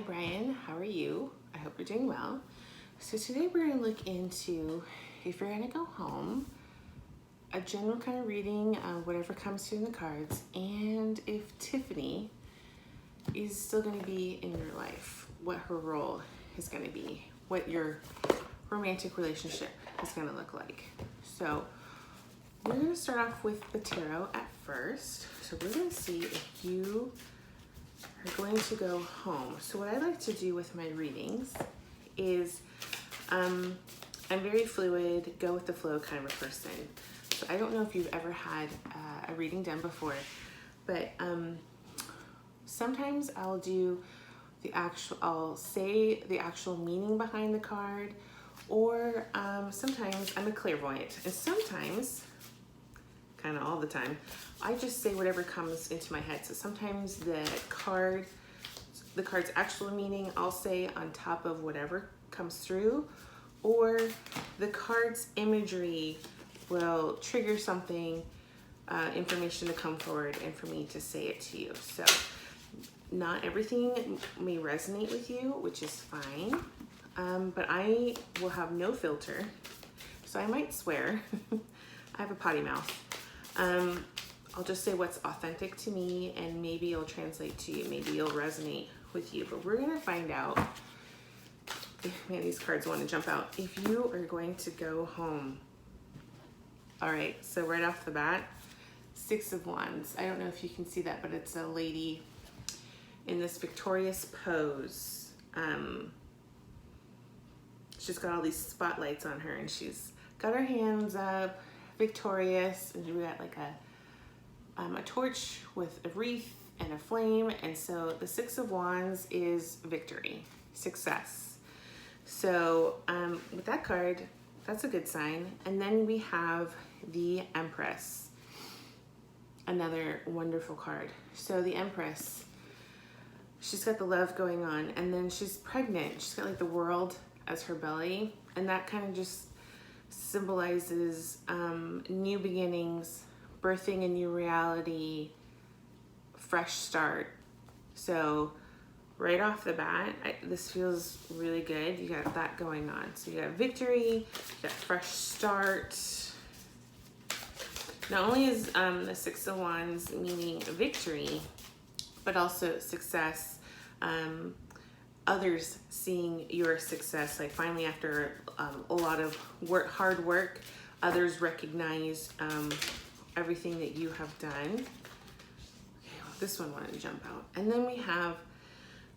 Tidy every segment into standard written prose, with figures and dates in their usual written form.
Brian, how are you? I hope you're doing well. So today we're going to look into, if you're going to go home, a general kind of reading, whatever comes through in the cards, and if Tiffany is still going to be in your life, what her role is going to be, what your romantic relationship is going to look like. So we're going to start off with the tarot at first. So we're going to see if you are going to go home. So what I like to do with my readings is I'm very fluid, go with the flow kind of a person. So I don't know if you've ever had a reading done before, but sometimes I'll say the actual meaning behind the card, or sometimes I'm a clairvoyant, and sometimes, kind of all the time, I just say whatever comes into my head. So sometimes the card's actual meaning I'll say on top of whatever comes through, or the card's imagery will trigger something, information to come forward and for me to say it to you. So not everything may resonate with you, which is fine, but I will have no filter, so I might swear. I have a potty mouth. I'll just say what's authentic to me, and maybe it'll translate to you, maybe it'll resonate with you, but we're gonna find out. Man, these cards want to jump out. If you are going to go home. All right, so right off the bat, Six of Wands. I don't know if you can see that, but it's a lady in this victorious pose. She's got all these spotlights on her, and she's got her hands up, victorious, and we got like a torch with a wreath and a flame. And so the Six of Wands is victory, success. So with that card, that's a good sign. And then we have the Empress, another wonderful card. So the Empress, she's got the love going on, and then she's pregnant. She's got like the world as her belly, and that kind of just symbolizes new beginnings, birthing a new reality, fresh start. So right off the bat, this feels really good. You got that going on. So you got victory, you got fresh start. Not only is the Six of Wands meaning victory, but also success. Others seeing your success, like finally after a lot of hard work, others recognize everything that you have done. Okay, well, this one wanted to jump out. And then we have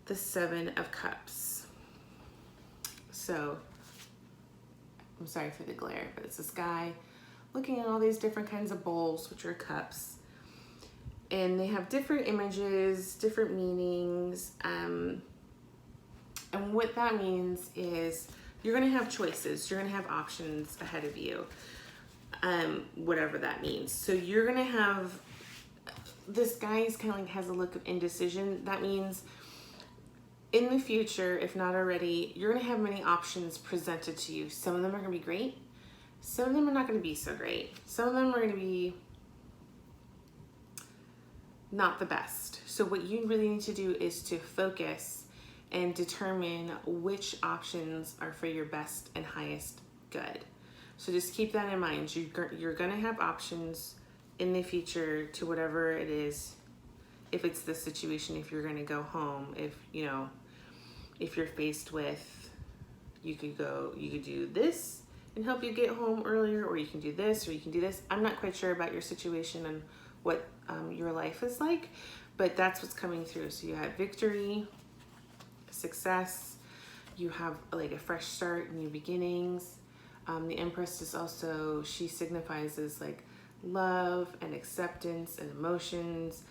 the Seven of Cups. So, I'm sorry for the glare, but it's this guy looking at all these different kinds of bowls, which are cups. And they have different images, different meanings. And what that means is you're gonna have choices. You're gonna have options ahead of you, whatever that means. So you're gonna have, this guy's kind of like has a look of indecision. That means in the future, if not already, you're gonna have many options presented to you. Some of them are gonna be great. Some of them are not gonna be so great. Some of them are gonna be not the best. So what you really need to do is to focus and determine which options are for your best and highest good. So just keep that in mind. You're gonna have options in the future to whatever it is. If it's the situation, if you're gonna go home, if you're faced with, you could do this and help you get home earlier, or you can do this, or you can do this. I'm not quite sure about your situation and what your life is like, but that's what's coming through. So you have victory, success, you have like a fresh start, new beginnings. The Empress is also, she signifies as like love and acceptance and emotions,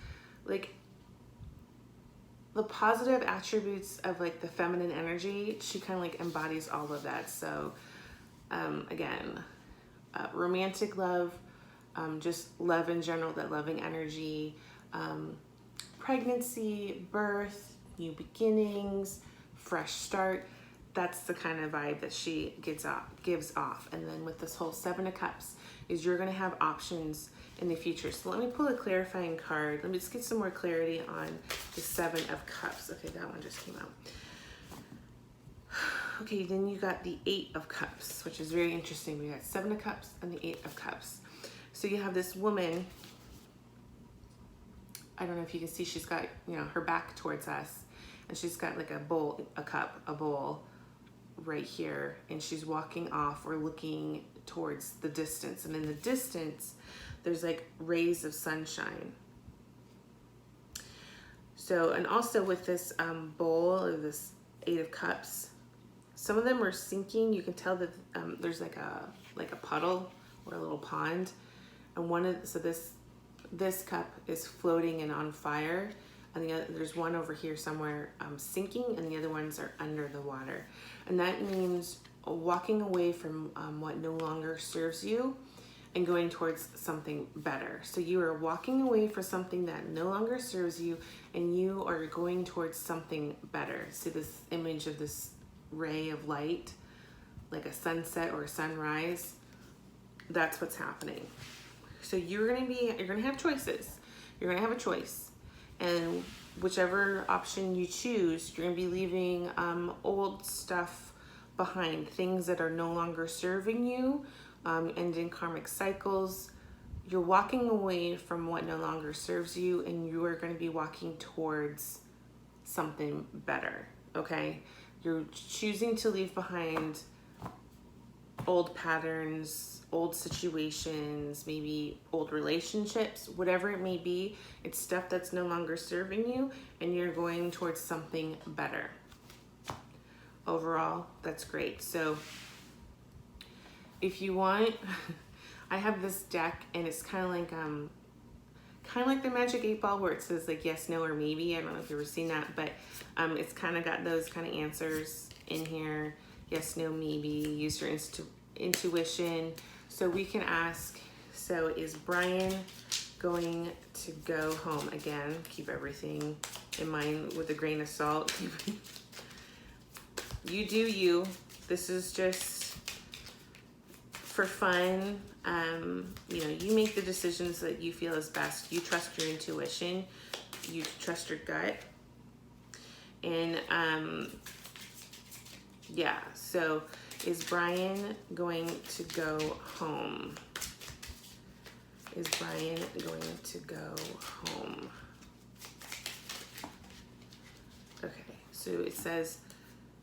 like the positive attributes of like the feminine energy. She kind of like embodies all of that. So again, romantic love, just love in general, that loving energy, pregnancy, birth, new beginnings, fresh start. That's the kind of vibe that she gives off. And then with this whole Seven of Cups is you're gonna have options in the future. So let me pull a clarifying card. Let me just get some more clarity on the Seven of Cups. Okay, that one just came out. Okay, then you got the Eight of Cups, which is very interesting. We got Seven of Cups and the Eight of Cups. So you have this woman, I don't know if you can see, she's got, you know, her back towards us, and she's got like a bowl, a bowl right here, and she's walking off or looking towards the distance. And in the distance, there's like rays of sunshine. So, and also with this bowl of this Eight of Cups, some of them are sinking. You can tell that there's like a puddle or a little pond, and so this cup is floating and on fire, and there's one over here somewhere sinking, and the other ones are under the water. And that means walking away from what no longer serves you and going towards something better. So you are walking away from something that no longer serves you, and you are going towards something better. See this image of this ray of light, like a sunset or a sunrise? That's what's happening. So you're gonna have choices. You're gonna have a choice, and whichever option you choose, you're gonna be leaving old stuff behind, things that are no longer serving you, ending karmic cycles. You're walking away from what no longer serves you, and you are going to be walking towards something better. Okay, you're choosing to leave behind old patterns, old situations, maybe old relationships, whatever it may be. It's stuff that's no longer serving you, and you're going towards something better. Overall, that's great. So if you want, I have this deck, and it's kind of like the Magic 8 Ball, where it says like yes, no, or maybe. I don't know if you've ever seen that, but it's kind of got those kind of answers in here. Yes, no, maybe. Use your intuition. So we can ask, so is Brian going to go home? Again, keep everything in mind with a grain of salt. You do you. This is just for fun. You know, you make the decisions that you feel is best. You trust your intuition. You trust your gut. And yeah, so is Brian going to go home? Is Brian going to go home? Okay, so it says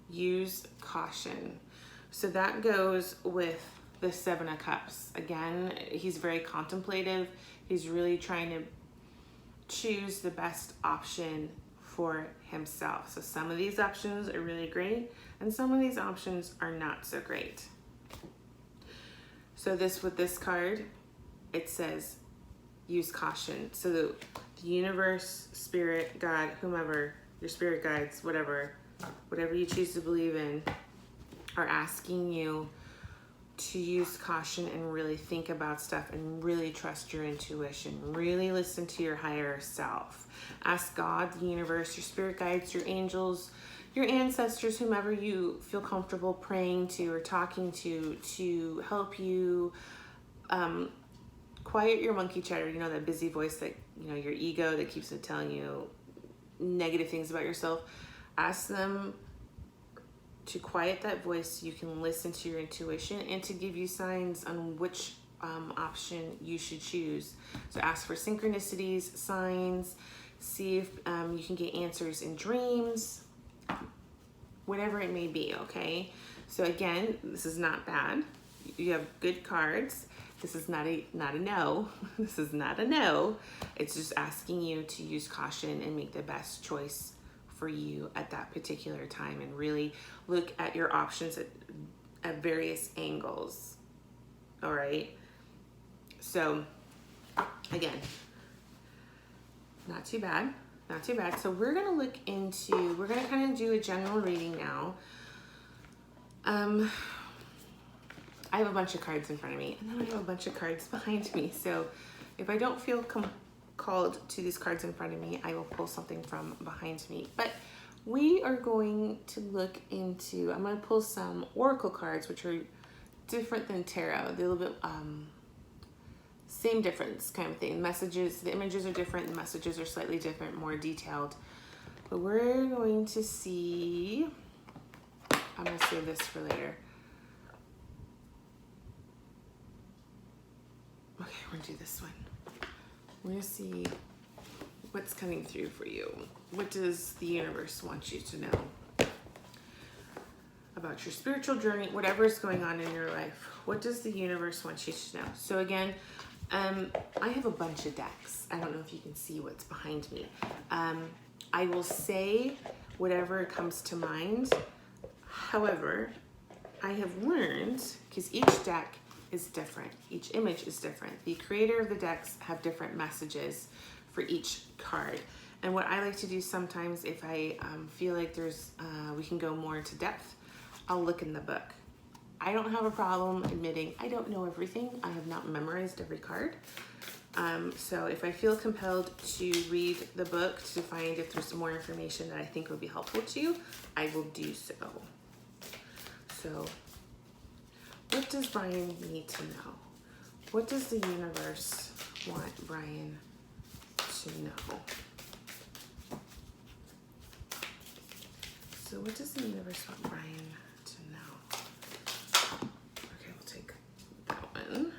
use caution. So that goes with the Seven of Cups. Again, he's very contemplative. He's really trying to choose the best option for himself. So some of these options are really great, and some of these options are not so great. So with this card, it says use caution. So the universe, spirit, God, whomever, your spirit guides, whatever you choose to believe in, are asking you to use caution and really think about stuff and really trust your intuition. Really listen to your higher self. Ask God, the universe, your spirit guides, your angels, your ancestors, whomever you feel comfortable praying to or talking to help you quiet your monkey chatter. You know, that busy voice that, you know, your ego that keeps telling you negative things about yourself. Ask them to quiet that voice so you can listen to your intuition, and to give you signs on which option you should choose. So ask for synchronicities, signs, see if you can get answers in dreams, whatever it may be, okay? So again, this is not bad. You have good cards. This is not a no. This is not a no. It's just asking you to use caution and make the best choice for you at that particular time, and really look at your options at various angles. All right. So again, not too bad, not too bad. So we're gonna we're gonna kind of do a general reading now. I have a bunch of cards in front of me, and then I have a bunch of cards behind me. So if I don't feel called to these cards in front of me, I will pull something from behind me. But we are going to look into, I'm going to pull some oracle cards, which are different than tarot. They're a little bit same difference kind of thing. Messages, the images are different, the messages are slightly different, more detailed. But we're going to see, I'm going to save this for later. Okay, we're going to do this one. We're going to see what's coming through for you. What does the universe want you to know about your spiritual journey, whatever is going on in your life? What does the universe want you to know? So again, I have a bunch of decks. I don't know if you can see what's behind me. I will say whatever comes to mind. However, I have learned, because each deck is different, each image is different. The creator of the decks have different messages for each card. And what I like to do sometimes, if I feel like we can go more into depth, I'll look in the book. I don't have a problem admitting I don't know everything. I have not memorized every card. So if I feel compelled to read the book to find if there's more information that I think would be helpful to you, I will do so. So what does Brian need to know? What does the universe want Brian to know? So what does the universe want Brian to know? Okay, we'll take that one.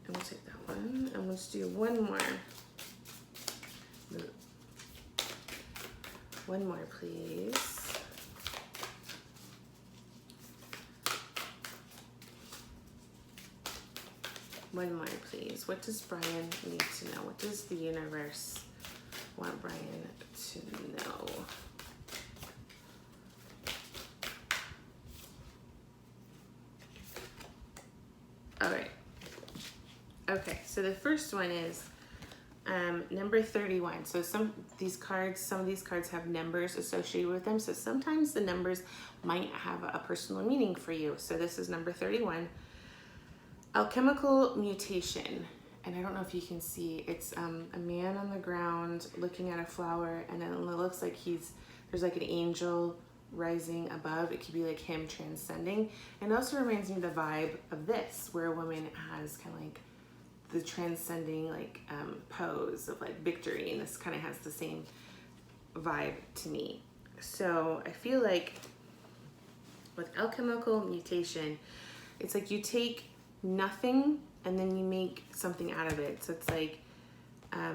And we'll take that one. And let's do one more. One more, please. One more, please. What does Brian need to know? What does the universe want Brian to know? All right. Okay, so the first one is number 31. So some of these cards have numbers associated with them. So sometimes the numbers might have a personal meaning for you. So this is number 31. Alchemical mutation. And I don't know if you can see, it's a man on the ground looking at a flower, and then it looks like there's like an angel rising above. It could be like him transcending. And it also reminds me of the vibe of this, where a woman has kind of like the transcending like pose of like victory, and this kind of has the same vibe to me. So I feel like with alchemical mutation, it's like you take nothing and then you make something out of it. So it's like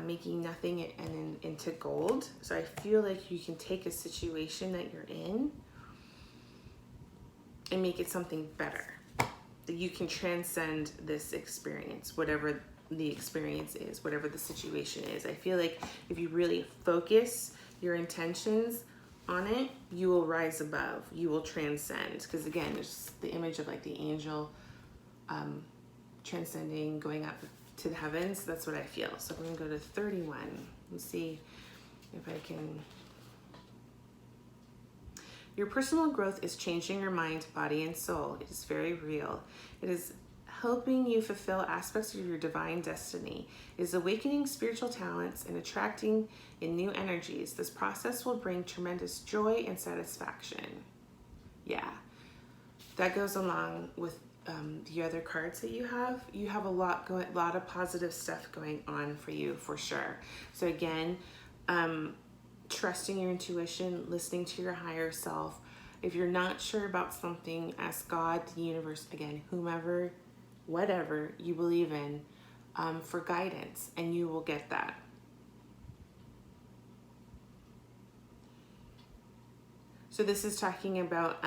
making nothing and then into gold. So I feel like you can take a situation that you're in and make it something better. That you can transcend this experience, whatever the experience is, whatever the situation is. I feel like if you really focus your intentions on it, you will rise above, you will transcend. Because again, there's the image of like the angel transcending, going up to the heavens. That's what I feel. So we're gonna go to 31 and see if I can. Your personal growth is changing your mind, body, and soul. It is very real. It is helping you fulfill aspects of your divine destiny. It is awakening spiritual talents and attracting in new energies. This process will bring tremendous joy and satisfaction. Yeah, that goes along with the other cards that you have. You have a lot of positive stuff going on for you, for sure. So again, trusting your intuition, listening to your higher self. If you're not sure about something, ask God, the universe, again, whomever, whatever you believe in, for guidance, and you will get that. So this is talking about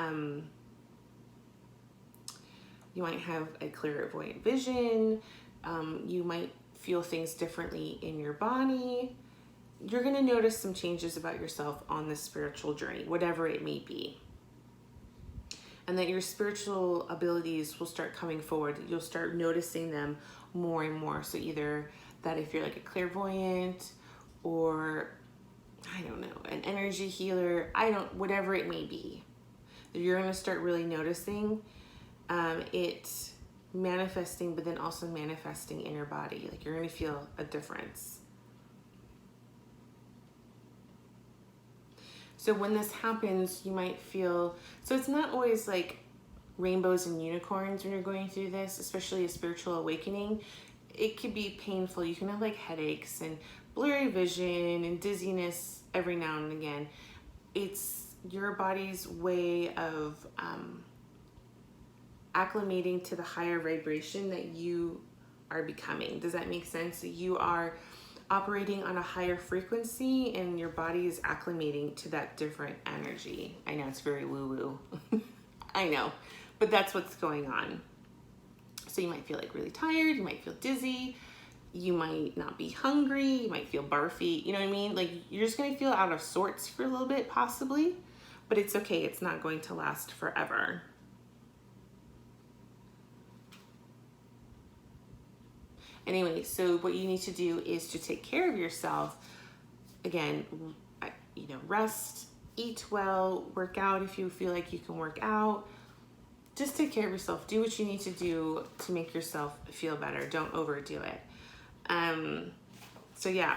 you might have a clairvoyant vision. You might feel things differently in your body. You're going to notice some changes about yourself on this spiritual journey, whatever it may be. And that your spiritual abilities will start coming forward. You'll start noticing them more and more. So either that if you're like a clairvoyant or, I don't know, an energy healer, whatever it may be, you're going to start really noticing it manifesting, but then also manifesting in your body. Like you're going to feel a difference. So when this happens, you might feel, so it's not always like rainbows and unicorns when you're going through this, especially a spiritual awakening. It could be painful. You can have like headaches and blurry vision and dizziness every now and again. It's your body's way of acclimating to the higher vibration that you are becoming. Does that make sense? You are operating on a higher frequency and your body is acclimating to that different energy. I know it's very woo-woo. I know, but that's what's going on. So you might feel like really tired, you might feel dizzy, you might not be hungry, you might feel barfy, you know what I mean? Like you're just gonna feel out of sorts for a little bit possibly, but it's okay, it's not going to last forever. Anyway, so what you need to do is to take care of yourself. Again, rest, eat well, work out if you feel like you can work out. Just take care of yourself. Do what you need to do to make yourself feel better. Don't overdo it.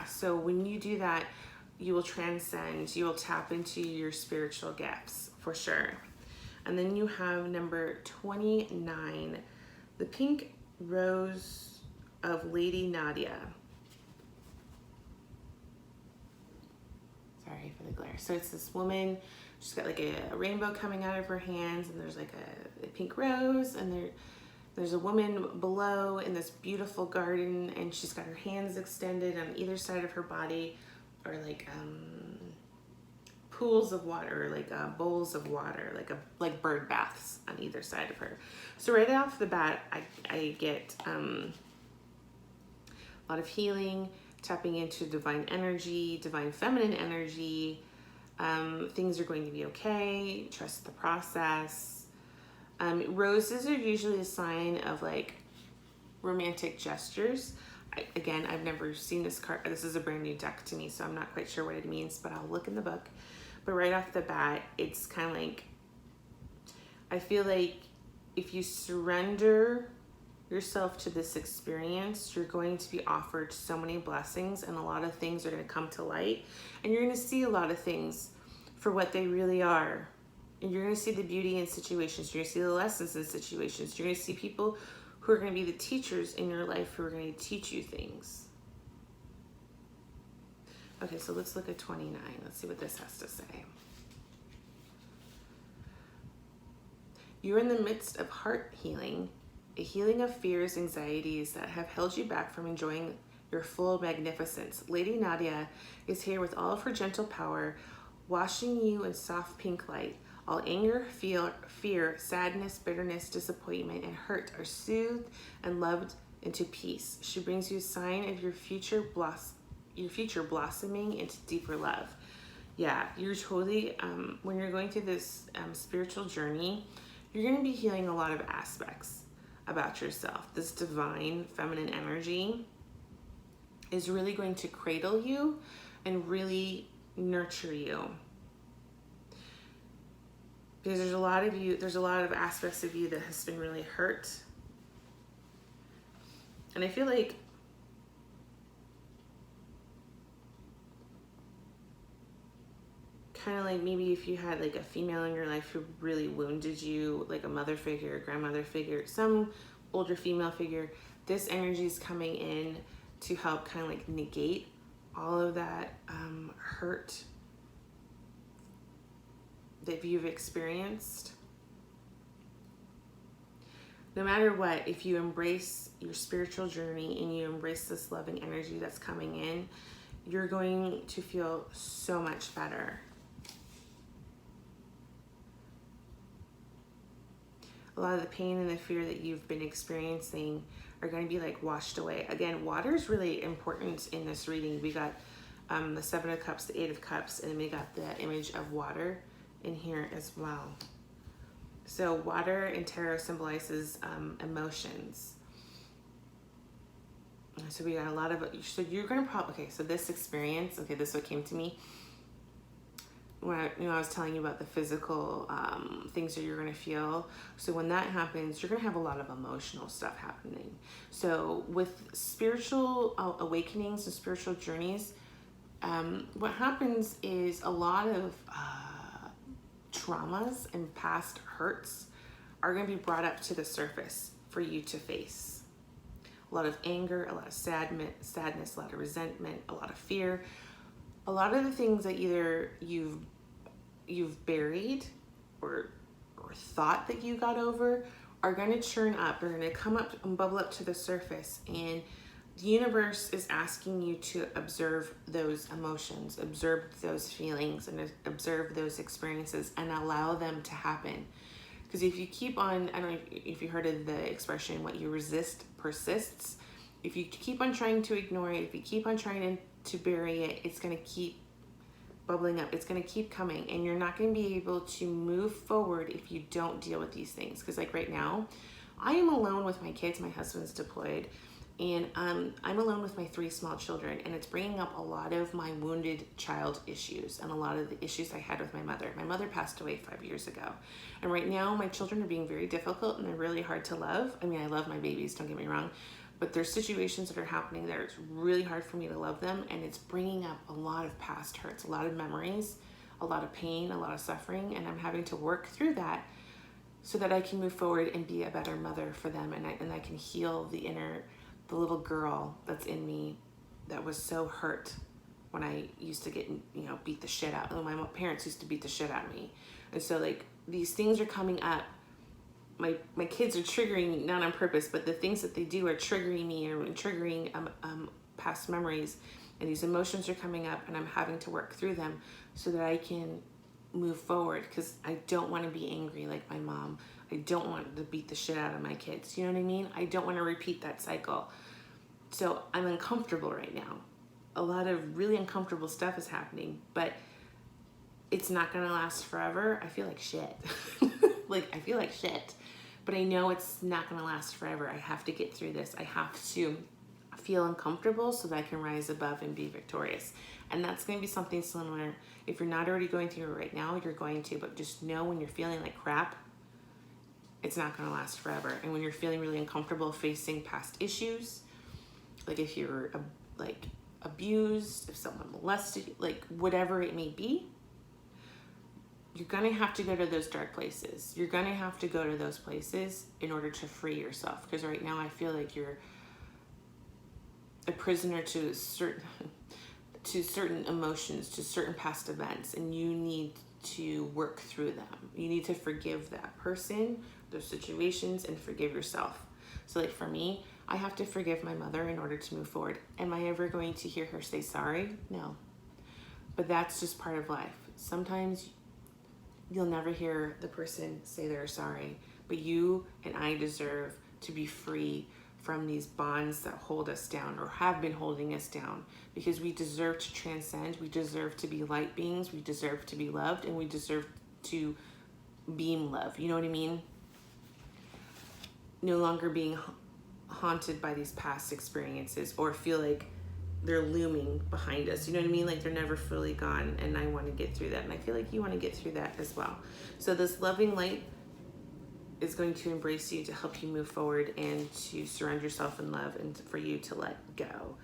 So when you do that, you will transcend, you will tap into your spiritual gifts for sure. And then you have number 29, the Pink Rose of Lady Nadia. Sorry for the glare. So it's this woman, she's got like a rainbow coming out of her hands, and there's like a pink rose, and there's a woman below in this beautiful garden, and she's got her hands extended on either side of her body, or like pools of water, or like bowls of water, like bird baths on either side of her. So right off the bat, I get a lot of healing, tapping into divine energy, divine feminine energy. Things are going to be okay. Trust the process. Roses are usually a sign of like romantic gestures. I've never seen this card. This is a brand new deck to me, so I'm not quite sure what it means, but I'll look in the book. But right off the bat, it's kind of like, I feel like if you surrender yourself to this experience, you're going to be offered so many blessings, and a lot of things are going to come to light, and you're going to see a lot of things for what they really are, and you're going to see the beauty in situations, you're going to see the lessons in situations, you're going to see people who are going to be the teachers in your life who are going to teach you things. Okay, so let's look at 29. Let's see what this has to say. You're in the midst of heart healing, a healing of fears, anxieties that have held you back from enjoying your full magnificence. Lady Nadia is here with all of her gentle power, washing you in soft pink light. All anger, fear, sadness, bitterness, disappointment, and hurt are soothed and loved into peace. She brings you a sign of your future blossoming into deeper love. Yeah, you're totally, when you're going through this spiritual journey, you're going to be healing a lot of aspects about yourself. This divine feminine energy is really going to cradle you and really nurture you. Because there's a lot of aspects of you that has been really hurt. And I feel like kind of like maybe if you had like a female in your life who really wounded you, like a mother figure, a grandmother figure, some older female figure, this energy is coming in to help kind of like negate all of that hurt that you've experienced. No matter what, if you embrace your spiritual journey and you embrace this loving energy that's coming in, you're going to feel so much better. A lot of the pain and the fear that you've been experiencing are going to be like washed away. Again, water is really important in this reading. We got the 7 of Cups, the 8 of Cups, and we got the image of water in here as well. So water in tarot symbolizes emotions. So we got a lot of, so you're going to probably, okay, so this experience, okay, this is what came to me. When I was telling you about the physical things that you're going to feel. So when that happens, you're going to have a lot of emotional stuff happening. So with spiritual awakenings and spiritual journeys, what happens is a lot of traumas and past hurts are going to be brought up to the surface for you to face. A lot of anger, a lot of sadness, a lot of resentment, a lot of fear, a lot of the things that either you've buried or thought that you got over are going to churn up. They're going to come up and bubble up to the surface, and the universe is asking you to observe those emotions, observe those feelings, and observe those experiences and allow them to happen. Because if you keep on, I don't know if you heard of the expression, what you resist persists. If you keep on trying to ignore it, if you keep on trying to bury it, it's going to keep bubbling up. It's going to keep coming, and you're not going to be able to move forward if you don't deal with these things. Because like right now, I am alone with my kids. My husband's deployed, and I'm alone with my 3 small children, and it's bringing up a lot of my wounded child issues and a lot of the issues I had with my mother. My mother passed away 5 years ago, and right now my children are being very difficult and they're really hard to love. I mean, I love my babies, don't get me wrong, but there's situations that are happening that it's really hard for me to love them, and it's bringing up a lot of past hurts, a lot of memories, a lot of pain, a lot of suffering, and I'm having to work through that so that I can move forward and be a better mother for them, and I can heal the little girl that's in me that was so hurt when I used to get, beat the shit out. My parents used to beat the shit out of me. And so like these things are coming up. My kids are triggering me, not on purpose, but the things that they do are triggering me and triggering past memories. And these emotions are coming up, and I'm having to work through them so that I can move forward, because I don't want to be angry like my mom. I don't want to beat the shit out of my kids. You know what I mean? I don't want to repeat that cycle. So I'm uncomfortable right now. A lot of really uncomfortable stuff is happening, but it's not going to last forever. I feel like shit. I feel like shit. But I know it's not going to last forever. I have to get through this. I have to feel uncomfortable so that I can rise above and be victorious. And that's going to be something similar. If you're not already going through it right now, you're going to, but just know when you're feeling like crap, it's not going to last forever. And when you're feeling really uncomfortable facing past issues, like if you're abused, if someone molested you, like whatever it may be, you're going to have to go to those dark places. You're going to have to go to those places in order to free yourself. Because right now I feel like you're a prisoner to certain emotions, to certain past events, and you need to work through them. You need to forgive that person, those situations, and forgive yourself. So like for me, I have to forgive my mother in order to move forward. Am I ever going to hear her say sorry? No. But that's just part of life. Sometimes you'll never hear the person say they're sorry, but you and I deserve to be free from these bonds that hold us down or have been holding us down, because we deserve to transcend. We deserve to be light beings. We deserve to be loved, and we deserve to beam love. You know what I mean? No longer being haunted by these past experiences or feel like they're looming behind us. You know what I mean? Like they're never fully gone, and I want to get through that. And I feel like you want to get through that as well. So this loving light is going to embrace you to help you move forward and to surround yourself in love and for you to let go.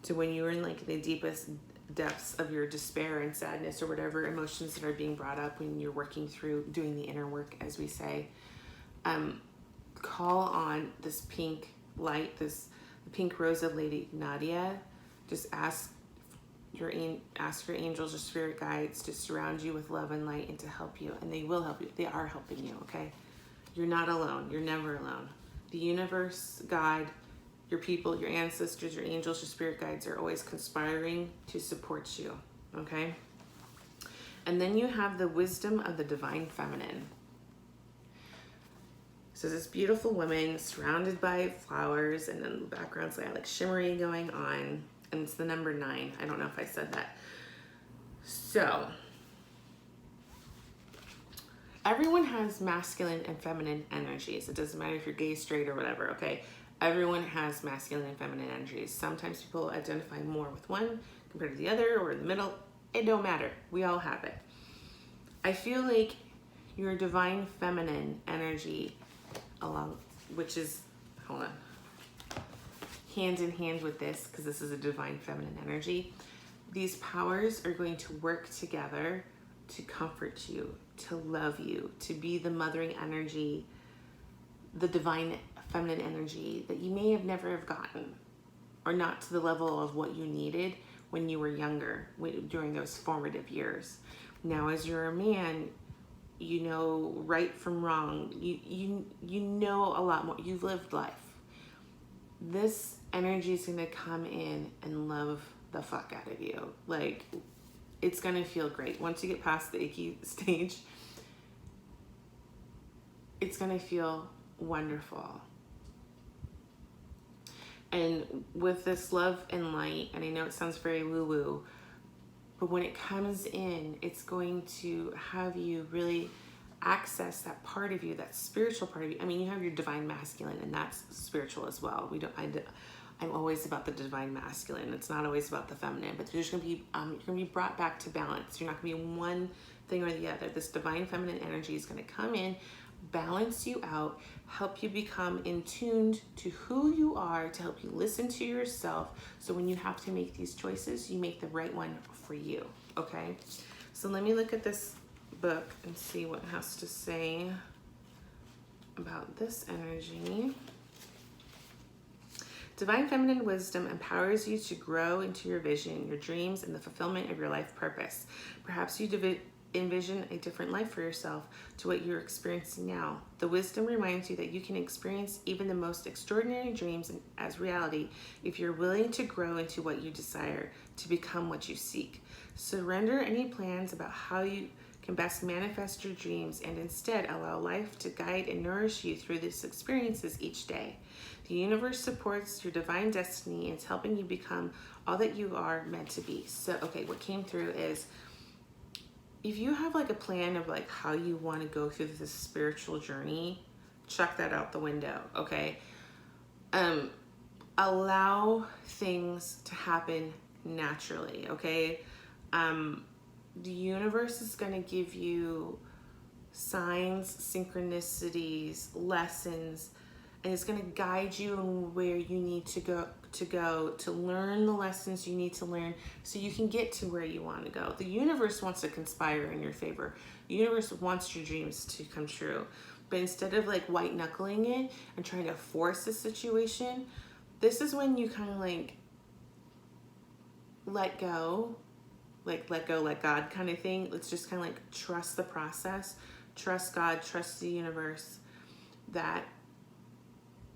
So when you're in like the deepest depths of your despair and sadness or whatever emotions that are being brought up when you're working through doing the inner work, as we say, call on this pink light, the pink rose of Lady Nadia. Just ask your angels or spirit guides to surround you with love and light and to help you, and they will help you. They are helping you, okay? You're not alone. You're never alone. The universe, God, your people, your ancestors, your angels, your spirit guides are always conspiring to support you, okay? And then you have the wisdom of the divine feminine. So this beautiful woman surrounded by flowers, and in the background's like shimmery going on, and it's the number 9. I don't know if I said that. So everyone has masculine and feminine energies. It doesn't matter if you're gay, straight, or whatever, okay? Everyone has masculine and feminine energies. Sometimes people identify more with one compared to the other, or in the middle. It don't matter. We all have it. I feel like your divine feminine energy which is, hold on, hand in hand with this, because this is a divine feminine energy. These powers are going to work together to comfort you, to love you, to be the mothering energy, the divine feminine energy that you may have never have gotten, or not to the level of what you needed when you were younger, during those formative years. Now, as you're a man, you know right from wrong. You know a lot more. You've lived life. This energy is going to come in and love the fuck out of you. Like, it's going to feel great. Once you get past the icky stage, it's going to feel wonderful. And with this love and light, and I know it sounds very woo-woo, but when it comes in, it's going to have you really access that part of you, that spiritual part of you. I mean, you have your divine masculine, and that's spiritual as well. I'm always about the divine masculine. It's not always about the feminine, but there's going to be you're going to be brought back to balance. You're not going to be one thing or the other. This divine feminine energy is going to come in, balance you out, help you become in tune to who you are, to help you listen to yourself. So when you have to make these choices, you make the right one for you. Okay. So let me look at this book and see what it has to say about this energy. Divine feminine wisdom empowers you to grow into your vision, your dreams, and the fulfillment of your life purpose. Perhaps you envision a different life for yourself to what you're experiencing now. The wisdom reminds you that you can experience even the most extraordinary dreams as reality if you're willing to grow into what you desire, to become what you seek. Surrender any plans about how you can best manifest your dreams, and instead allow life to guide and nourish you through these experiences each day. The universe supports your divine destiny and it's helping you become all that you are meant to be. So, okay, what came through is, if you have like a plan of like how you want to go through this spiritual journey, chuck that out the window, okay? Allow things to happen naturally, okay? The universe is going to give you signs, synchronicities, lessons, and it's going to guide you in where you need to go to learn the lessons you need to learn so you can get to where you want to go. The universe wants to conspire in your favor. The universe wants your dreams to come true. But instead of like white knuckling it and trying to force the situation, this is when you kind of like let go, let God kind of thing. Let's just kind of like trust the process, trust God, trust the universe that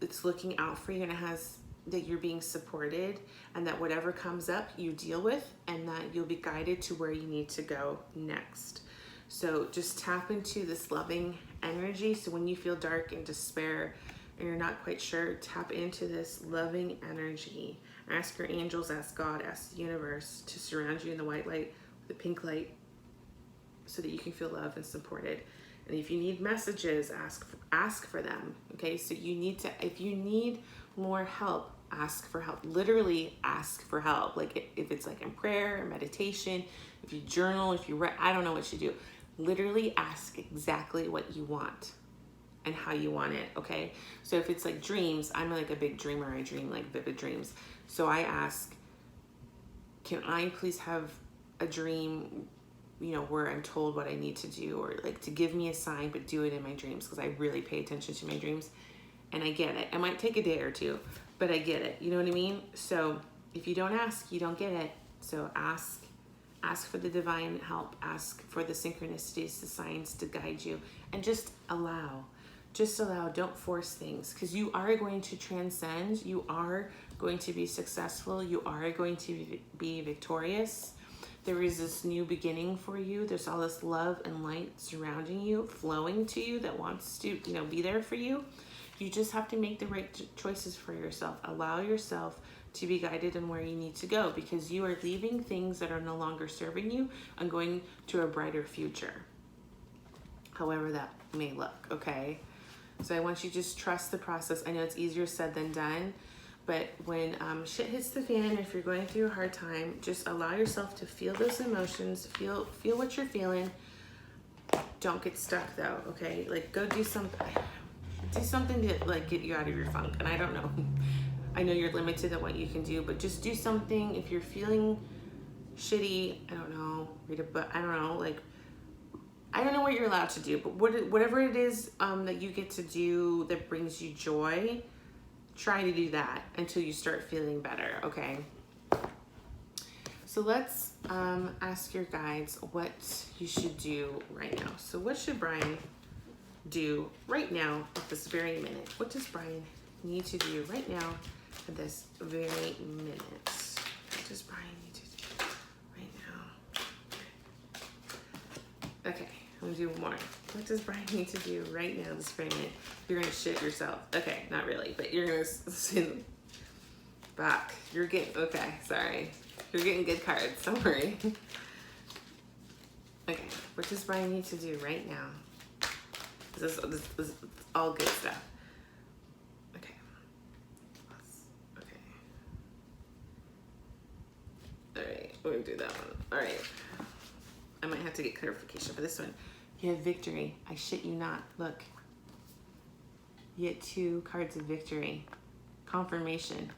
it's looking out for you, and that you're being supported, and that whatever comes up you deal with, and that you'll be guided to where you need to go next. So just tap into this loving energy. So when you feel dark and despair and you're not quite sure, tap into this loving energy. Ask your angels, ask God, ask the universe to surround you in the white light, the pink light, so that you can feel loved and supported. And if you need messages, ask for them. Okay, so if you need more help, ask for help. Literally ask for help. Like if it's like in prayer or meditation, if you journal, if you write, I don't know what you do. Literally ask exactly what you want and how you want it. Okay, so if it's like dreams, I'm like a big dreamer. I dream like vivid dreams. So I ask, can I please have a dream, where I'm told what I need to do, or like to give me a sign, but do it in my dreams, because I really pay attention to my dreams and I get it. It might take a day or two, but I get it. You know what I mean? So if you don't ask, you don't get it. So ask for the divine help, ask for the synchronicities, the signs to guide you, and just allow, don't force things, because you are going to transcend, you are going to be successful, you are going to be victorious. There is this new beginning for you. There's all this love and light surrounding you, flowing to you, that wants to, be there for you. You just have to make the right choices for yourself. Allow yourself to be guided in where you need to go, because you are leaving things that are no longer serving you and going to a brighter future, however that may look, okay? So I want you to just trust the process. I know it's easier said than done, but when shit hits the fan, if you're going through a hard time, just allow yourself to feel those emotions, feel what you're feeling. Don't get stuck though, okay? Like go do something to like get you out of your funk. And I don't know, I know you're limited at what you can do, but just do something. If you're feeling shitty, I don't know, read a book, I don't know, like I don't know what you're allowed to do, but whatever it is that you get to do that brings you joy, try to do that until you start feeling better, okay? So let's ask your guides what you should do right now. So what should Brian do right now at this very minute? What does Brian need to do right now at this very minute? What does Brian need to do right now? Okay, I'm gonna do one more. What does Brian need to do right now this very minute? You're gonna shit yourself. Okay, not really, but you're gonna sit back. You're getting, okay, sorry. You're getting good cards, don't worry. Okay, what does Brian need to do right now? This is all good stuff. Okay. Okay. All right, we're gonna do that one. All right. I might have to get clarification for this one. You have victory. I shit you not. Look. You get 2 cards of victory. Confirmation.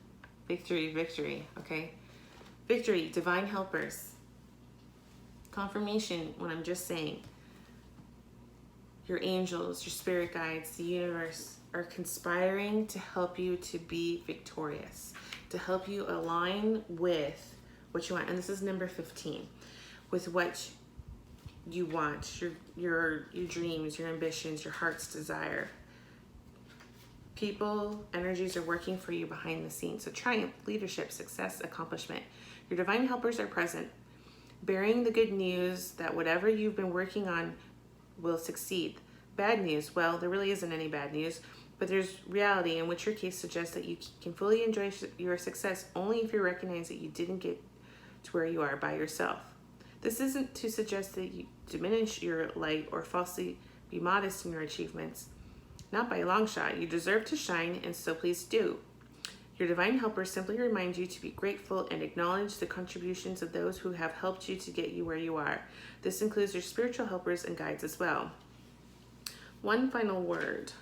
Victory, victory. Okay. Victory, divine helpers. Confirmation, what I'm just saying. Your angels, your spirit guides, the universe are conspiring to help you to be victorious, to help you align with what you want. And this is number 15, with what you want, your dreams, your ambitions, your heart's desire. People, energies are working for you behind the scenes. So triumph, leadership, success, accomplishment. Your divine helpers are present, bearing the good news that whatever you've been working on will succeed. Bad news, well, there really isn't any bad news, but there's reality in which your case suggests that you can fully enjoy your success only if you recognize that you didn't get to where you are by yourself. This isn't to suggest that you diminish your light or falsely be modest in your achievements. Not by a long shot. You deserve to shine, and so please do. Your divine helpers simply remind you to be grateful and acknowledge the contributions of those who have helped you to get you where you are. This includes your spiritual helpers and guides as well. One final word.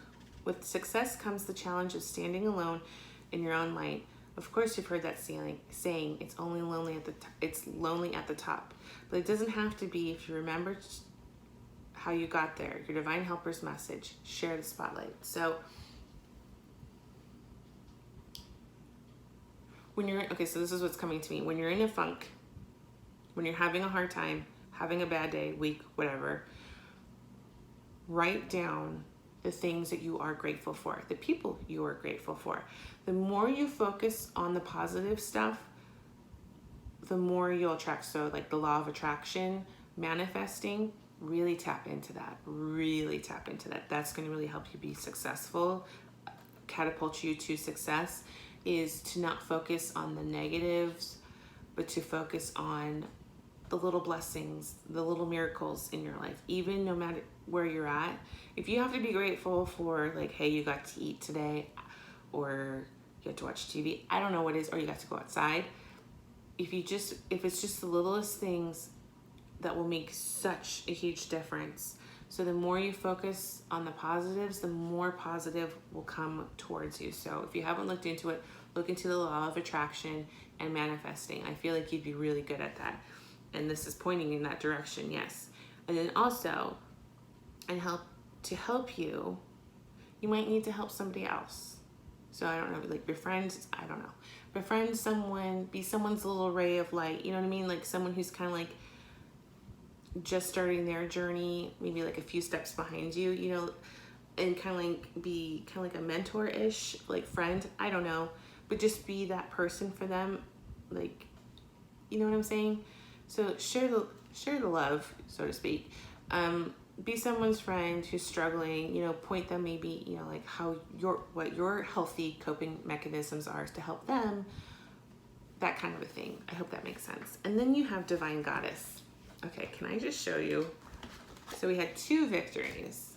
With success comes the challenge of standing alone in your own light. Of course, you've heard that saying, it's only lonely it's lonely at the top. But it doesn't have to be if you remember how you got there. Your divine helper's message. Share the spotlight. So so this is what's coming to me. When you're in a funk, when you're having a hard time, having a bad day, week, whatever, write down the things that you are grateful for, the people you are grateful for. The more you focus on the positive stuff, the more you'll attract. So like the law of attraction, manifesting, really tap into that. Really tap into that. That's going to really help you be successful, catapult you to success, is to not focus on the negatives, but to focus on the little blessings, the little miracles in your life, even no matter where you're at. If you have to be grateful for like, hey, you got to eat today, or you got to watch TV, I don't know what it is, or you got to go outside. If it's just the littlest things that will make such a huge difference. So the more you focus on the positives, the more positive will come towards you. So if you haven't looked into it, look into the law of attraction and manifesting. I feel like you'd be really good at that. And this is pointing in that direction, yes. And then also, to help you, you might need to help somebody else. So I don't know, like befriend, I don't know. Befriend someone, be someone's little ray of light. You know what I mean? Like someone who's kind of like just starting their journey, maybe like a few steps behind you, you know, and kind of like be kind of like a mentor-ish, like friend, I don't know, but just be that person for them, like, you know what I'm saying? So share the love, so to speak. Be someone's friend who's struggling, you know, point them maybe, you know, like what your healthy coping mechanisms are to help them, that kind of a thing. I hope that makes sense. And then you have Divine Goddess. Okay, can I just show you? So we had 2 victories.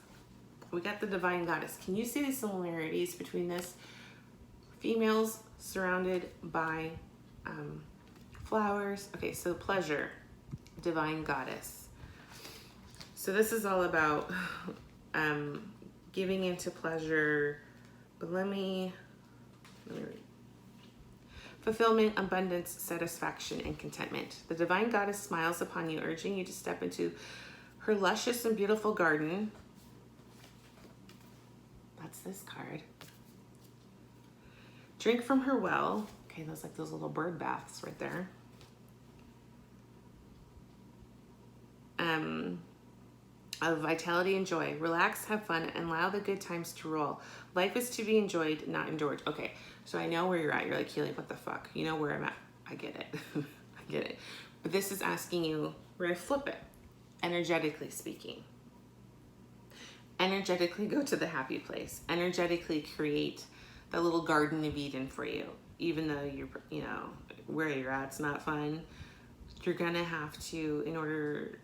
We got the Divine Goddess. Can you see the similarities between this? Females surrounded by flowers. Okay, so pleasure, Divine Goddess. So this is all about giving into pleasure, but let me read. Fulfillment, abundance, satisfaction, and contentment. The Divine Goddess smiles upon you, urging you to step into her luscious and beautiful garden. That's this card. Drink from her well. Okay, those like those little bird baths right there. Of vitality and joy. Relax, have fun, and allow the good times to roll. Life is to be enjoyed, not endured. Okay, so I know where you're at. You're like, Keely, what the fuck? You know where I'm at. I get it. I get it. But this is asking you, we're going to flip it, energetically speaking. Energetically go to the happy place. Energetically create that little Garden of Eden for you. Even though you're, you know, where you're at, it's not fun. You're going to have to, in order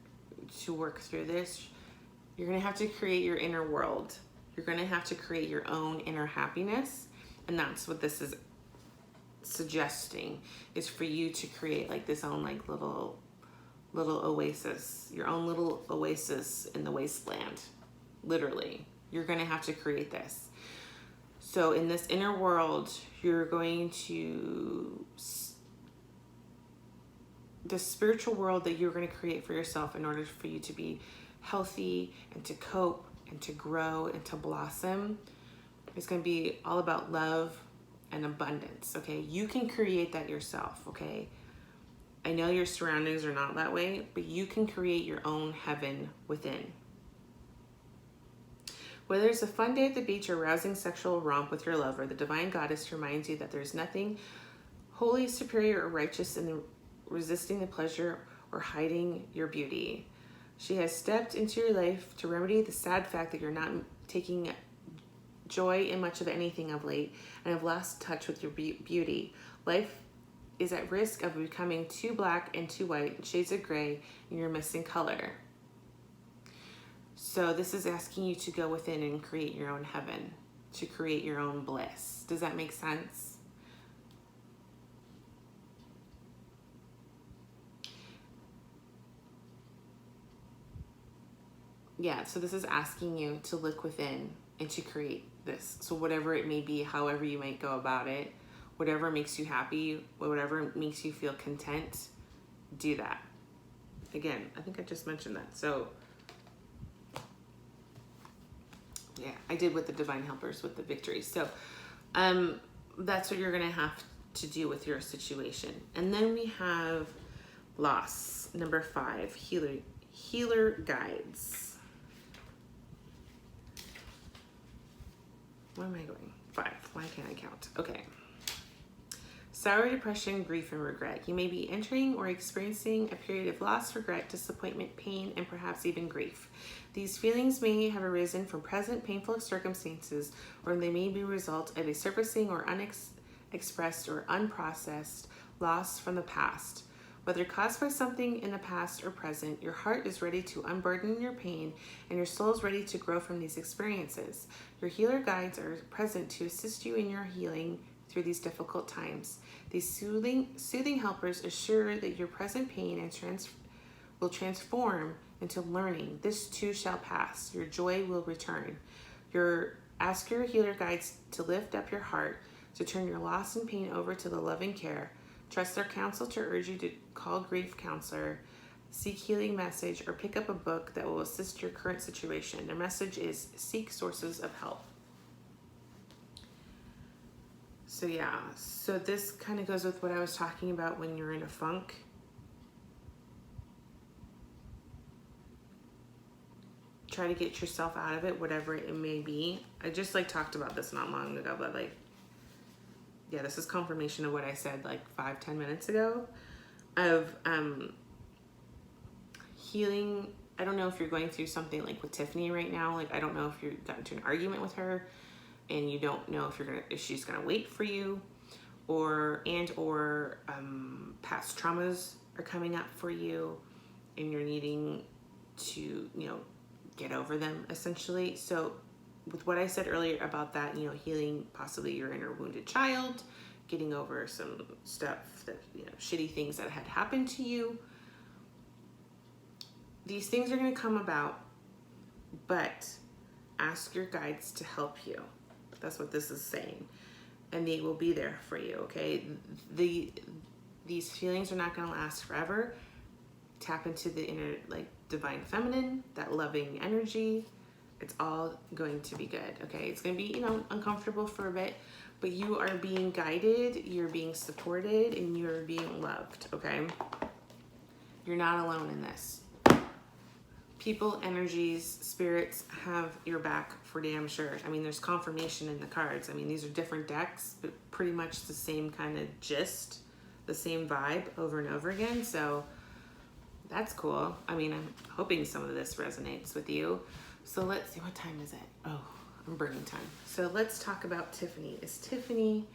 to work through this, you're going to have to create your inner world. You're going to have to create your own inner happiness. And that's what this is suggesting, is for you to create like this own like little oasis, your own little oasis in the wasteland. Literally, you're going to have to create this. So in this inner world, you're going to, the spiritual world that you're going to create for yourself in order for you to be healthy and to cope and to grow and to blossom, is going to be all about love and abundance. Okay, you can create that yourself. Okay, I know your surroundings are not that way, but you can create your own heaven within. Whether it's a fun day at the beach or rousing sexual romp with your lover, the divine goddess reminds you that there's nothing wholly superior or righteous in resisting the pleasure or hiding your beauty. She has stepped into your life to remedy the sad fact that you're not taking joy in much of anything of late and have lost touch with your beauty. Life is at risk of becoming too black and too white, shades of gray, and you're missing color. So this is asking you to go within and create your own heaven, to create your own bliss. Does that make sense? Yeah, so this is asking you to look within and to create this. So whatever it may be, however you might go about it, whatever makes you happy, whatever makes you feel content, do that. Again, I think I just mentioned that. So yeah, I did with the divine helpers with the victory. So that's what you're going to have to do with your situation. And then we have loss, number 5, healer guides. Where am I going? 5. Why can't I count? Okay. Sorrow, depression, grief, and regret. You may be entering or experiencing a period of loss, regret, disappointment, pain, and perhaps even grief. These feelings may have arisen from present painful circumstances, or they may be a result of a surfacing or unexpressed or unprocessed loss from the past. Whether caused by something in the past or present, your heart is ready to unburden your pain and your soul is ready to grow from these experiences. Your healer guides are present to assist you in your healing through these difficult times. These soothing helpers assure that your present pain will transform into learning. This too shall pass. Your joy will return. Ask your healer guides to lift up your heart, to turn your loss and pain over to the loving care. Trust their counsel to urge you to call grief counselor, seek healing message, or pick up a book that will assist your current situation. Their message is seek sources of help. So yeah, so this kind of goes with what I was talking about when you're in a funk. Try to get yourself out of it, whatever it may be. I just talked about this not long ago, but yeah, this is confirmation of what I said 5-10 minutes ago of healing. I don't know if you're going through something with Tiffany right now. I don't know if you got into an argument with her and you don't know if she's gonna wait for you, or past traumas are coming up for you and you're needing to get over them essentially. So with what I said earlier about that, healing possibly your inner wounded child, getting over some stuff that, shitty things that had happened to you. These things are going to come about, but ask your guides to help you. That's what this is saying. And they will be there for you, okay? These feelings are not going to last forever. Tap into the inner, divine feminine, that loving energy. It's all going to be good, okay? It's going to be, uncomfortable for a bit, but you are being guided, you're being supported, and you're being loved, okay? You're not alone in this. People, energies, spirits have your back for damn sure. I mean, there's confirmation in the cards. I mean, these are different decks, but pretty much the same kind of gist, the same vibe over and over again. So that's cool. I mean, I'm hoping some of this resonates with you. So let's see, what time is it? Oh, I'm burning time. So let's talk about Tiffany. Is Tiffany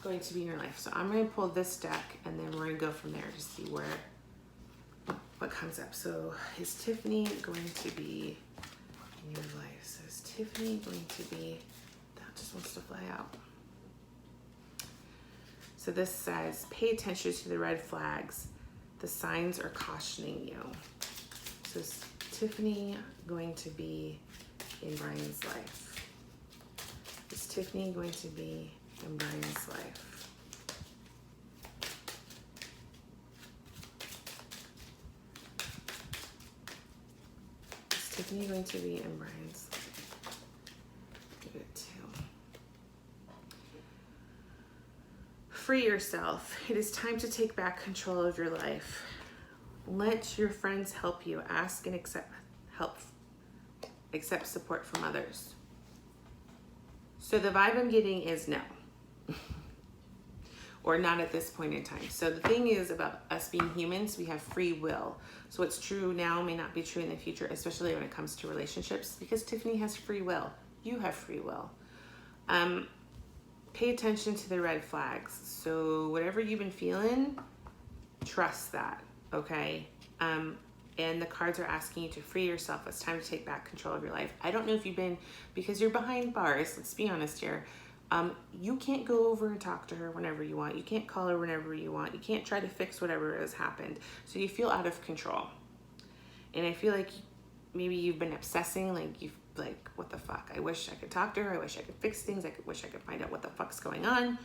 going to be in your life? So I'm going to pull this deck, and then we're going to go from there to see what comes up. So is Tiffany going to be in your life? So is Tiffany going to be, that just wants to fly out. So this says, pay attention to the red flags. The signs are cautioning you. So is Tiffany going to be in Brian's life? Is Tiffany going to be in Brian's life? Is Tiffany going to be in Brian's life? Give it two. Free yourself. It is time to take back control of your life. Let your friends help you. Ask and accept help. Accept support from others. So the vibe I'm getting is no. Or not at this point in time. So the thing is about us being humans, we have free will. So what's true now may not be true in the future, especially when it comes to relationships, because Tiffany has free will. You have free will. Pay attention to the red flags. So whatever you've been feeling, trust that. Okay. And the cards are asking you to free yourself. It's time to take back control of your life. I don't know if you've been, because you're behind bars, let's be honest here. You can't go over and talk to her whenever you want. You can't call her whenever you want. You can't try to fix whatever has happened. So you feel out of control. And I feel like maybe you've been obsessing, like, what the fuck? I wish I could talk to her. I wish I could fix things. Wish I could find out what the fuck's going on.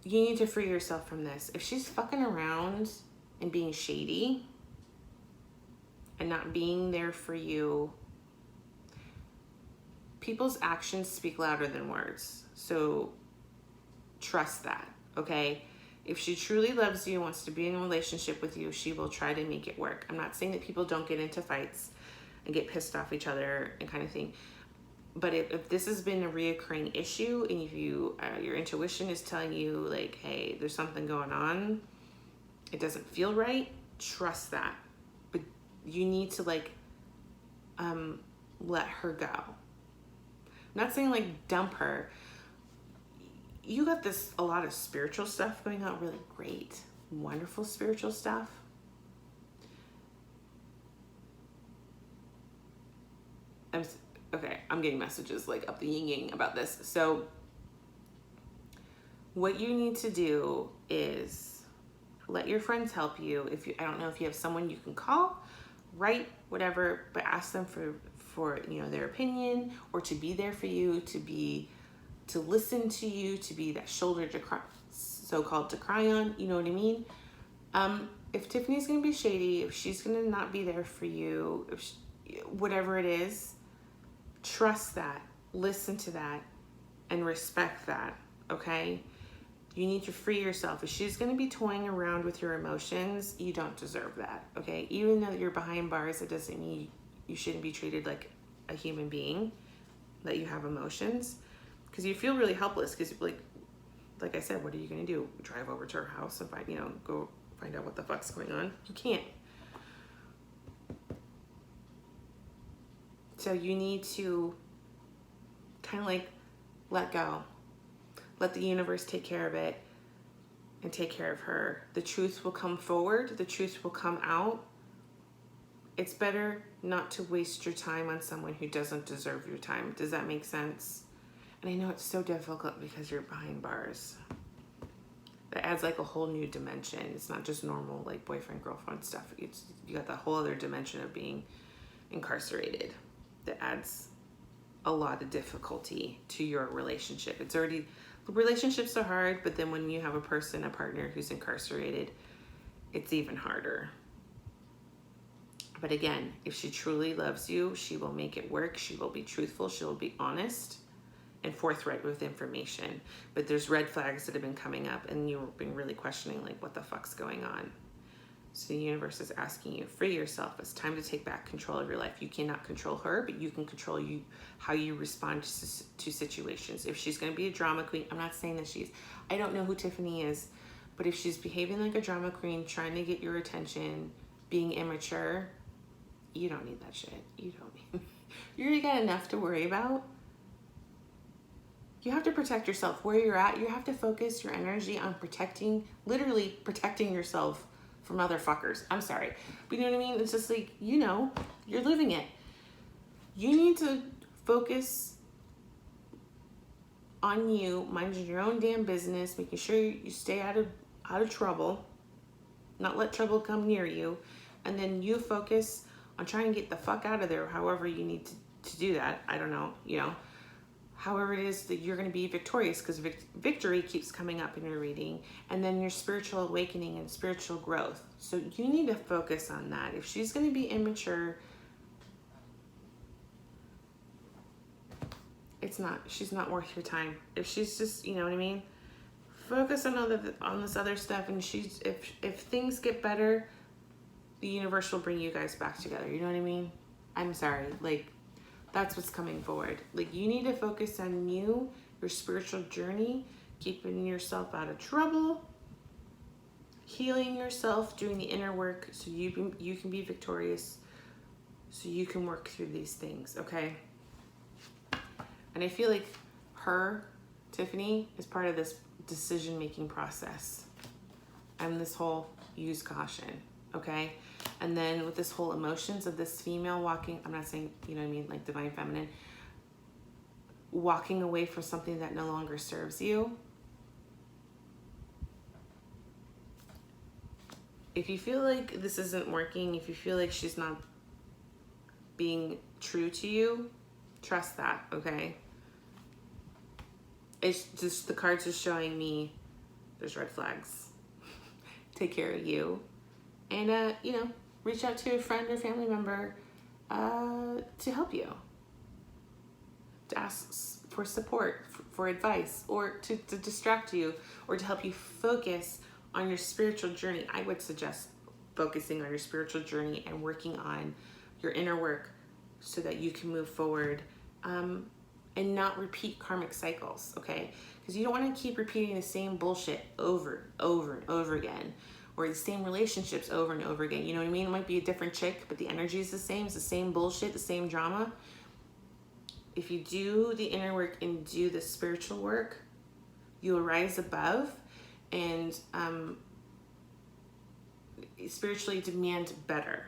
You need to free yourself from this. If she's fucking around and being shady and not being there for you, people's actions speak louder than words. So trust that, okay? If she truly loves you, wants to be in a relationship with you, she will try to make it work. I'm not saying that people don't get into fights and get pissed off each other and kind of thing. But if this has been a reoccurring issue, and if you your intuition is telling you like, hey, there's something going on, it doesn't feel right, trust that. But you need to let her go. I'm not saying like dump her. You got a lot of spiritual stuff going on, really great, wonderful spiritual stuff. I'm getting messages like up the yin-yang about this. So what you need to do is let your friends help you. I don't know if you have someone you can call, write, whatever, but ask them for their opinion, or to be there for you, to listen to you, to be that shoulder to cry, so-called to cry on, you know what I mean? If Tiffany's gonna be shady, if she's gonna not be there for you, whatever it is, trust that, listen to that, and respect that, okay? You need to free yourself. If she's going to be toying around with your emotions, you don't deserve that, okay? Even though you're behind bars, it doesn't mean you shouldn't be treated like a human being, that you have emotions, because you feel really helpless, because like I said, what are you going to do? Drive over to her house and go find out what the fuck's going on? You can't. So you need to kind of let go. Let the universe take care of it and take care of her. The truth will come forward. The truth will come out. It's better not to waste your time on someone who doesn't deserve your time. Does that make sense? And I know it's so difficult because you're behind bars. That adds a whole new dimension. It's not just normal boyfriend, girlfriend stuff. You got that whole other dimension of being incarcerated. That adds a lot of difficulty to your relationship. Relationships are hard, but then when you have a partner who's incarcerated, it's even harder. But again, if she truly loves you, she will make it work. She will be truthful. She will be honest and forthright with information. But there's red flags that have been coming up and you've been really questioning, like, what the fuck's going on? So the universe is asking you, free yourself. It's time to take back control of your life. You cannot control her, but you can control how you respond to situations. If she's going to be a drama queen, I'm not saying that she's, I don't know who Tiffany is, but if she's behaving like a drama queen, trying to get your attention, being immature, you don't need that shit. You don't need, you already got enough to worry about. You have to protect yourself where you're at. You have to focus your energy on literally protecting yourself from motherfuckers. I'm sorry. But you know what I mean? It's just like, you're living it. You need to focus on you, minding your own damn business, making sure you stay out of trouble, not let trouble come near you, and then you focus on trying to get the fuck out of there, however you need to do that. I don't know, however it is that you're going to be victorious, because victory keeps coming up in your reading, and then your spiritual awakening and spiritual growth. So you need to focus on that. If she's going to be immature, she's not worth your time. If she's just, you know what I mean? Focus on this other stuff, and if things get better, the universe will bring you guys back together. You know what I mean? I'm sorry, like, that's what's coming forward. Like, you need to focus on your spiritual journey, keeping yourself out of trouble, healing yourself, doing the inner work so you can be victorious, so you can work through these things, okay? And I feel like Tiffany, is part of this decision-making process and this whole use caution, okay? And then with this whole emotions of this female walking, I'm not saying, you know what I mean, like divine feminine, walking away from something that no longer serves you. If you feel like this isn't working, if you feel like she's not being true to you, trust that, okay? It's just, the cards are showing me there's red flags. Take care of you. And, reach out to a friend or family member to help you. To ask for support, for advice, or to distract you, or to help you focus on your spiritual journey. I would suggest focusing on your spiritual journey and working on your inner work so that you can move forward and not repeat karmic cycles, okay? Because you don't want to keep repeating the same bullshit over and over again, or the same relationships over and over again. You know what I mean? It might be a different chick, but the energy is the same. It's the same bullshit, the same drama. If you do the inner work and do the spiritual work, you'll rise above and spiritually demand better.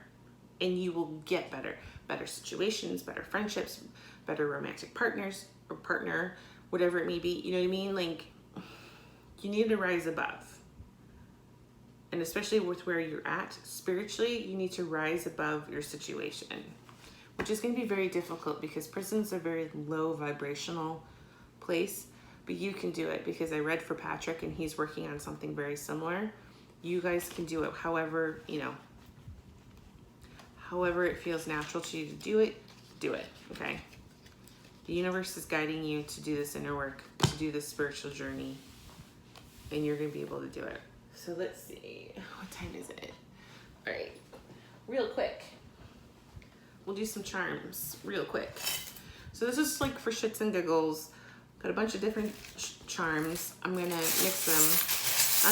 And you will get better situations, better friendships, better romantic partners or partner, whatever it may be. You know what I mean? Like, you need to rise above. And especially with where you're at spiritually, you need to rise above your situation, which is going to be very difficult because prison's a very low vibrational place, but you can do it because I read for Patrick and he's working on something very similar. You guys can do it however it feels natural to you to do it, okay? The universe is guiding you to do this inner work, to do this spiritual journey, and you're going to be able to do it. So let's see, what time is it? All right, real quick. We'll do some charms real quick. So this is like for shits and giggles. Got a bunch of different charms. I'm gonna mix them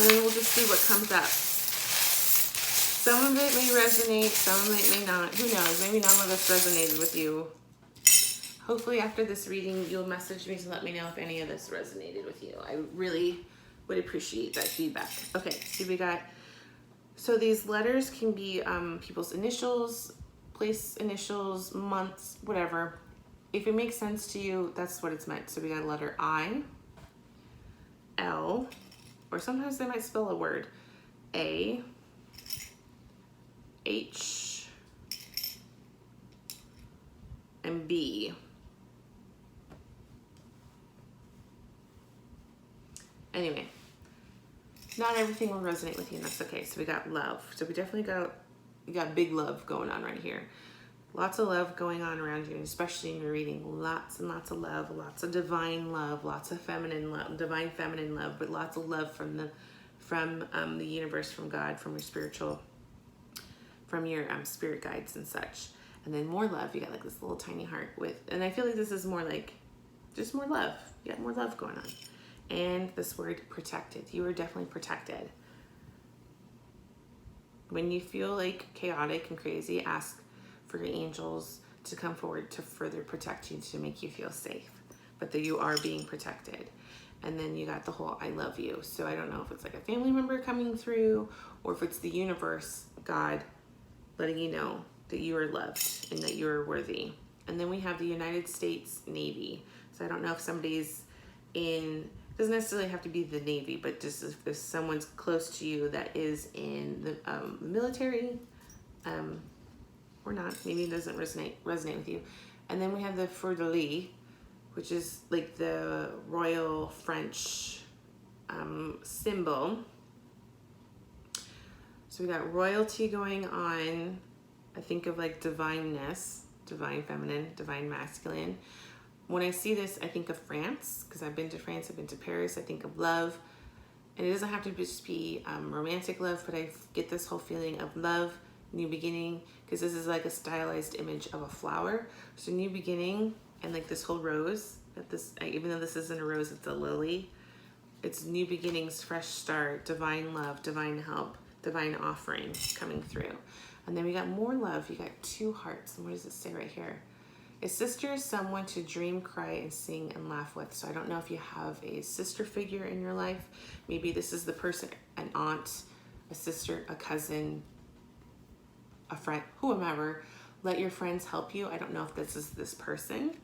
and then we'll just see what comes up. Some of it may resonate, some of it may not. Who knows, maybe none of this resonated with you. Hopefully after this reading, you'll message me to let me know if any of this resonated with you. I really would appreciate that feedback. Okay, so we got, so these letters can be people's initials, place initials, months, whatever. If it makes sense to you, that's what it's meant. So we got a letter I, L, or sometimes they might spell a word, A, H, and B. Anyway, not everything will resonate with you, and that's okay. So we got love. So we definitely got you got big love going on right here. Lots of love going on around you, and especially in your reading. Lots and lots of love, lots of divine love, lots of feminine love, divine feminine love, but lots of love from the universe, from God, from your spiritual, from your spirit guides and such. And then more love. You got like this little tiny heart with, and I feel like this is more like just more love. You got more love going on. And this word protected. You are definitely protected. When you feel like chaotic and crazy, ask for your angels to come forward to further protect you, to make you feel safe, but that you are being protected. And then you got the whole I love you. So I don't know if it's like a family member coming through, or if it's the universe, God, letting you know that you are loved and that you are worthy. And then we have the United States Navy. So I don't know if somebody's in, doesn't necessarily have to be the Navy, but just if someone's close to you that is in the military, or not, maybe it doesn't resonate with you. And then we have the Fleur de Lis, which is like the royal French symbol. So we got royalty going on. I think of like divineness, divine feminine, divine masculine. When I see this, I think of France, because I've been to France, I've been to Paris. I think of love. And it doesn't have to just be romantic love, but I get this whole feeling of love, new beginning, because this is like a stylized image of a flower. So new beginning, and like this whole rose, even though this isn't a rose, it's a lily. It's new beginnings, fresh start, divine love, divine help, divine offering coming through. And then we got more love. You got 2 hearts. And what does it say right here? A sister is someone to dream, cry, and sing and laugh with. So I don't know if you have a sister figure in your life. Maybe this is the person, an aunt, a sister, a cousin, a friend, whomever. Let your friends help you. I don't know if this is this person,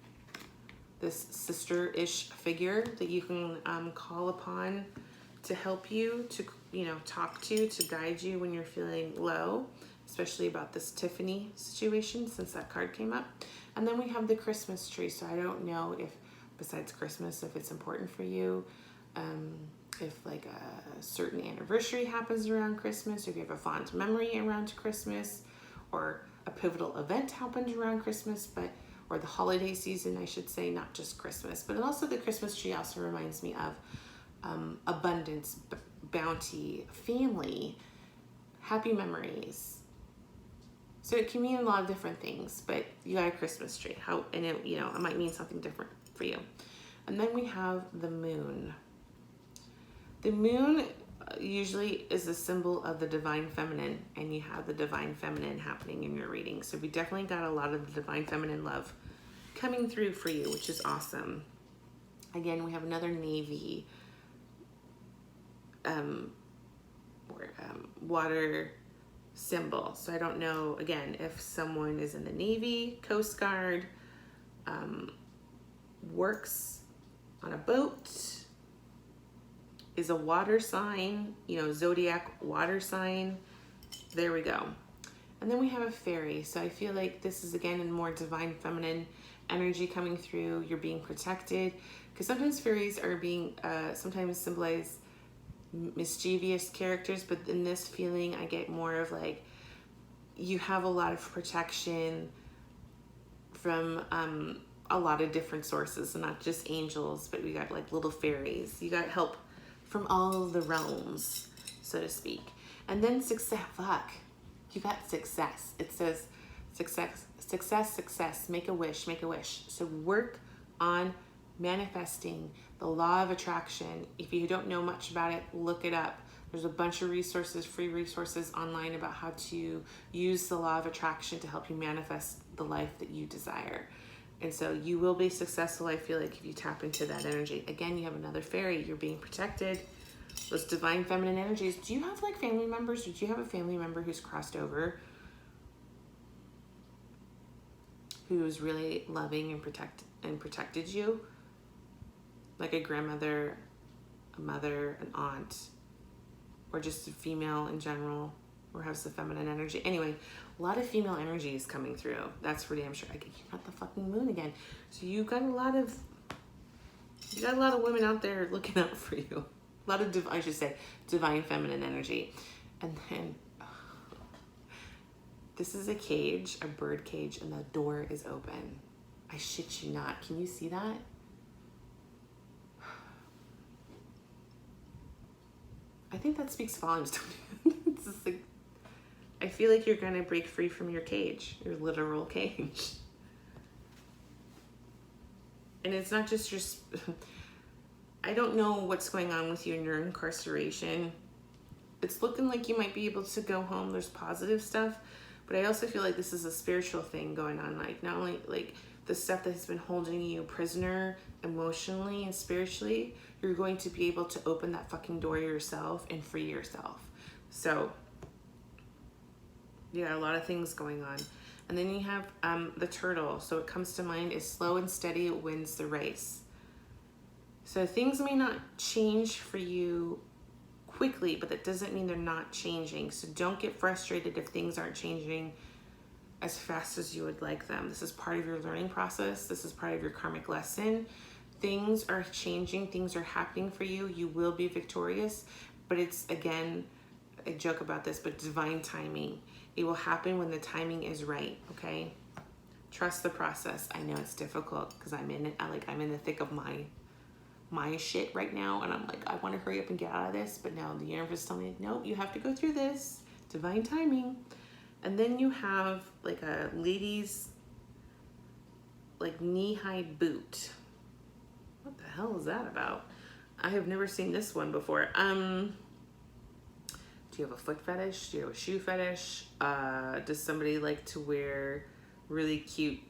this sister-ish figure that you can call upon to help you, to talk to guide you when you're feeling low, especially about this Tiffany situation, since that card came up. And then we have the Christmas tree. So I don't know if, besides Christmas, if it's important for you, if like a certain anniversary happens around Christmas, or if you have a fond memory around Christmas, or a pivotal event happens around Christmas, or the holiday season, I should say, not just Christmas. But also the Christmas tree also reminds me of abundance, bounty, family, happy memories. So it can mean a lot of different things, but you got a Christmas tree. It might mean something different for you. And then we have the moon. The moon usually is a symbol of the divine feminine, and you have the divine feminine happening in your reading. So we definitely got a lot of the divine feminine love coming through for you, which is awesome. Again, we have another Navy water symbol. So I don't know, again, if someone is in the Navy, Coast Guard, works on a boat, is a water sign, zodiac water sign. There we go. And then we have a fairy. So I feel like this is, again, in more divine feminine energy coming through. You're being protected, because sometimes fairies are being sometimes symbolize mischievous characters, but in this feeling I get more of like you have a lot of protection from a lot of different sources, and not just angels, but we got like little fairies. You got help from all the realms, so to speak. And then success. You got success. It says success, make a wish. So work on manifesting the law of attraction. If you don't know much about it, look it up. There's a bunch of resources, free resources online about how to use the law of attraction to help you manifest the life that you desire. And so you will be successful, I feel like, if you tap into that energy. Again, you have another fairy. You're being protected. Those divine feminine energies. Do you have like family members? Did you have a family member who's crossed over, who was really loving and protected you? Like a grandmother, a mother, an aunt, or just a female in general, or has the feminine energy. Anyway, a lot of female energy is coming through. That's for damn sure. You got the fucking moon again. So you got a lot of women out there looking out for you. A lot of divine feminine energy. And then This is a cage, a bird cage, and the door is open. I shit you not. Can you see that? I think that speaks volumes to me. It's just like, I feel like you're gonna break free from your cage, your literal cage. And it's not just your, I don't know what's going on with you in your incarceration. It's looking like you might be able to go home. There's positive stuff, but I also feel like this is a spiritual thing going on. Like not only like the stuff that has been holding you prisoner emotionally and spiritually, you're going to be able to open that fucking door yourself and free yourself. So yeah, a lot of things going on. And then you have the turtle. So what comes to mind is slow and steady wins the race. So things may not change for you quickly, but that doesn't mean they're not changing. So don't get frustrated if things aren't changing as fast as you would like them. This is part of your learning process. This is part of your karmic lesson. Things are changing. Things are happening for you. You will be victorious. But it's, again, I joke about this, but divine timing. It will happen when the timing is right, okay? Trust the process. I know it's difficult because I'm in it. I'm in the thick of my shit right now, and I'm like, I want to hurry up and get out of this, but now the universe is telling me, no, you have to go through this. Divine timing. And then you have like a lady's like knee-high boot. What the hell is that about? I have never seen this one before. Do you have a foot fetish? Do you have a shoe fetish? Does somebody like to wear really cute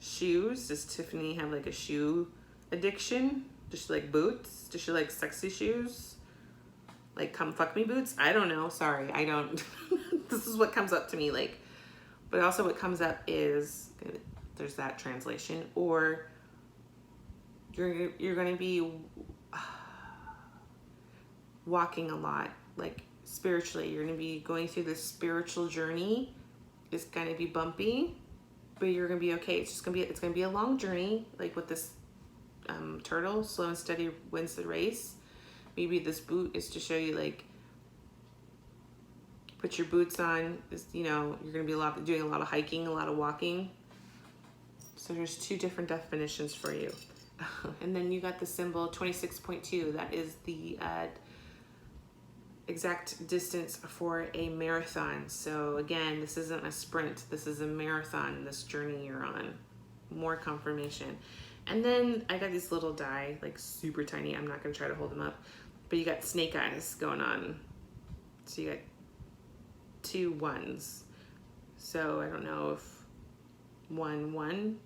shoes? Does Tiffany have like a shoe addiction? Does she like boots? Does she like sexy shoes? Like come fuck me boots? I don't know. Sorry, I don't. This is what comes up to me. Like, but also what comes up is, there's that translation, or you're going to be walking a lot, like spiritually. You're going to be going through this spiritual journey. It's going to be bumpy, but you're going to be okay. It's going to be a long journey, like with this turtle. Slow and steady wins the race. Maybe this boot is to show you, like, put your boots on. You know, you're going to be doing a lot of hiking, a lot of walking. So there's two different definitions for you. And then you got the symbol 26.2. That is the exact distance for a marathon. So again, this isn't a sprint. This is a marathon, this journey you're on. More confirmation. And then I got these little die, like super tiny. I'm not going to try to hold them up. But you got snake eyes going on. So you got 2 1s. So I don't know if 1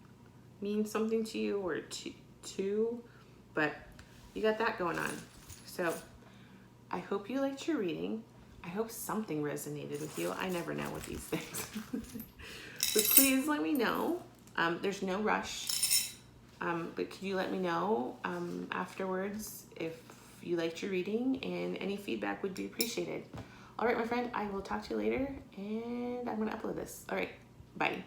means something to you, or two, but you got that going on. So I hope you liked your reading. I hope something resonated with you. I never know with these things. But please let me know. There's no rush. But could you let me know afterwards if you liked your reading, and any feedback would be appreciated. All right, my friend, I will talk to you later, and I'm going to upload this. All right, bye.